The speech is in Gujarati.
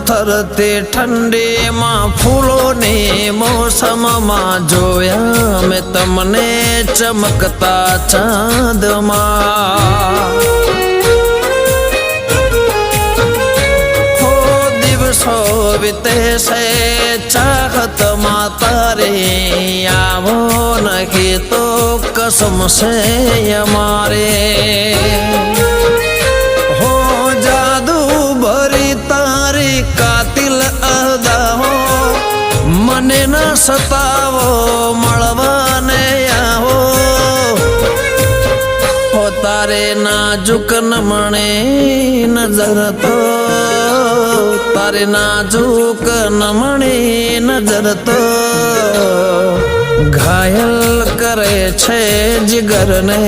થરથરતી ઠંડીમાં ફૂલોની મોસમમાં જોયા મેં તમને ચમકતા ચાંદમાં દિવસો વીતે છે ચાહતમાં તારે આવો નહીં તો કસમ છે અમારે હો જાદુ ભરી તારી કાતિલ અદાઓ મને ન સતાવો મળવાને આવો હો તારે નાજુક નમણે નજર તો તારે નાજુક નમણી નજર તો ઘાયલ કરે છે જીગરને।